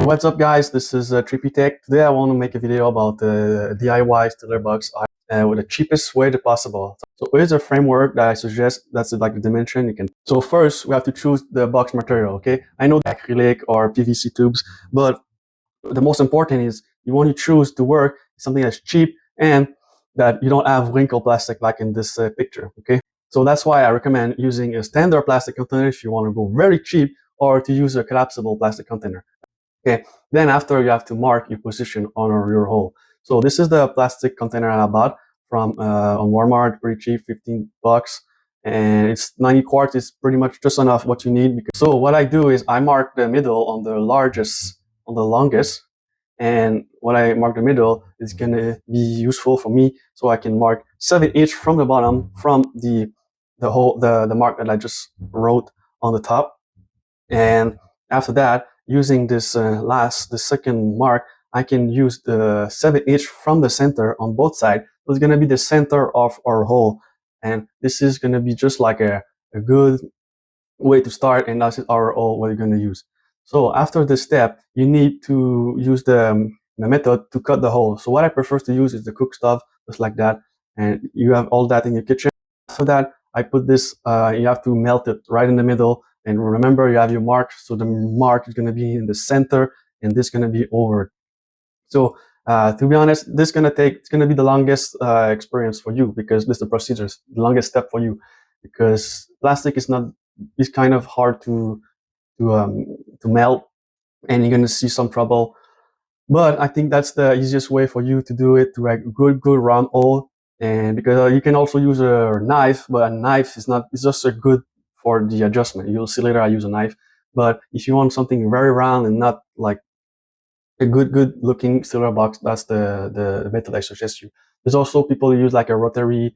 What's up guys, this is TrippyTek. Today I want to make a video about the DIY stiller box with the cheapest way possible. So here's a framework that I suggest. That's like the dimension you can. So first we have to choose the box material, okay? I know acrylic or PVC tubes, but the most important is you want to choose to work something that's cheap and that you don't have wrinkle plastic like in this picture, okay? So that's why I recommend using a standard plastic container if you want to go very cheap, or to use a collapsible plastic container. Okay, then after you have to mark your position on your hole. So this is the plastic container I bought from on Walmart, pretty cheap, 15 bucks. And it's 90 quarts, it's pretty much just enough what you need. So what I do is I mark the middle on the largest, on the longest. And what I mark the middle is gonna be useful for me, so I can mark 7 inch from the bottom, from the mark that I just wrote on the top. And after that, using this the second mark, I can use the 7 inch from the center on both sides. So it's gonna be the center of our hole, and this is gonna be just like a good way to start, and that's our hole what you're gonna use. So after this step, you need to use the method to cut the hole. So what I prefer to use is the cook stove, just like that, and you have all that in your kitchen. After that, I put this, you have to melt it right in the middle, and remember you have your mark, so the mark is going to be in the center and this is going to be over. So to be honest, it's going to be the longest experience for you, because this is the procedures, the longest step for you, because plastic is kind of hard to melt, and you're going to see some trouble. But I think that's the easiest way for you to do it, to like good round hole. And because you can also use a knife, but a knife is not, it's just a good for the adjustment. You'll see later I use a knife. But if you want something very round and not like a good looking stiller box, that's the method I suggest you. There's also people who use like a rotary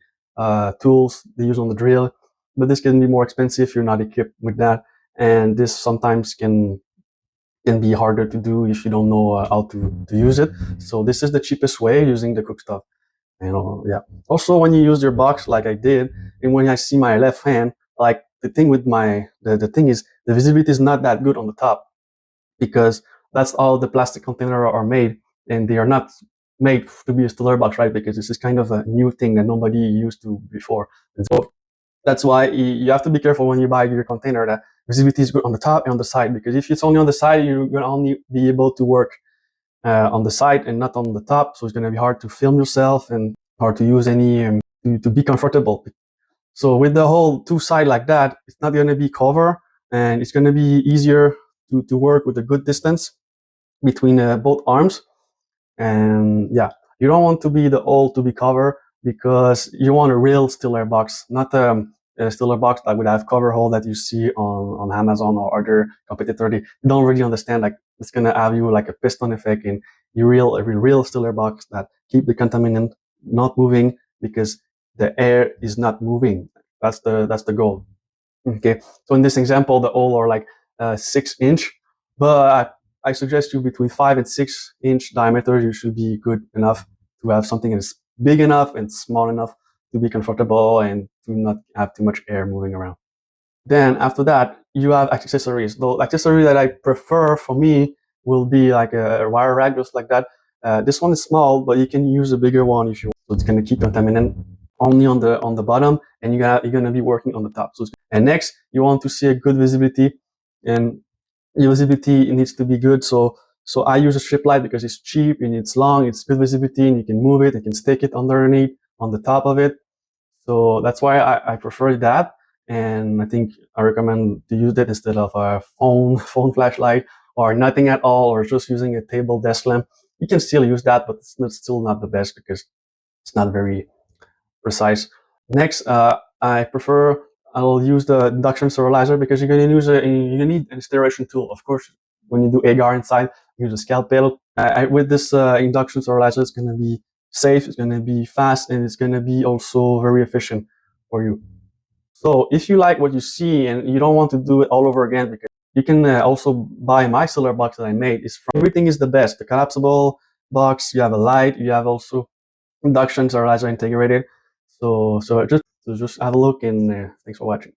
tools they use on the drill, but this can be more expensive if you're not equipped with that. And this sometimes can be harder to do if you don't know how to use it. So this is the cheapest way, using the cook stove. And yeah. Also, when you use your box like I did, and when I see my left hand, like the thing with the thing is the visibility is not that good on the top, because that's all the plastic container are made, and they are not made to be a stiller box, right? Because this is kind of a new thing that nobody used to before. And so that's why you have to be careful when you buy your container that visibility is good on the top and on the side, because if it's only on the side, you're going to only be able to work on the side and not on the top. So it's going to be hard to film yourself and hard to use any to be comfortable. So with the whole two side like that, it's not going to be cover, and it's going to be easier to work with a good distance between both arms. And yeah, you don't want to be the hole to be covered, because you want a real stiller box, not a stiller box that would have cover hole that you see on Amazon or other competitor. They don't really understand, like it's gonna have you like a piston effect, and a real stiller box that keep the contaminant not moving, because the air is not moving. That's the goal. Okay, so in this example, the hole are like 6 inch, but I suggest you between 5 and 6 inch diameter. You should be good enough to have something that's big enough and small enough to be comfortable and to not have too much air moving around. Then after that, you have accessories. The accessory that I prefer for me will be like a wire rack, just like that. This one is small, but you can use a bigger one if you want. So it's gonna keep contaminant only on the bottom, and you're gonna be working on the top. And next, you want to see a good visibility, and your visibility needs to be good. So I use a strip light because it's cheap and it's long, it's good visibility, and you can move it, you can stick it underneath on the top of it. So that's why I prefer that, and I think I recommend to use that instead of a phone flashlight, or nothing at all, or just using a table desk lamp. You can still use that, but it's still not the best, because it's not very precise. Next, I'll use the induction sterilizer, because you're gonna need an sterilization tool. Of course, when you do agar inside, use a scalpel. With this induction sterilizer, it's gonna be safe, it's gonna be fast, and it's gonna be also very efficient for you. So if you like what you see and you don't want to do it all over again, because you can also buy my stiller box that I made. Everything is the best. The collapsible box, you have a light, you have also induction sterilizer integrated. So just have a look, and thanks for watching.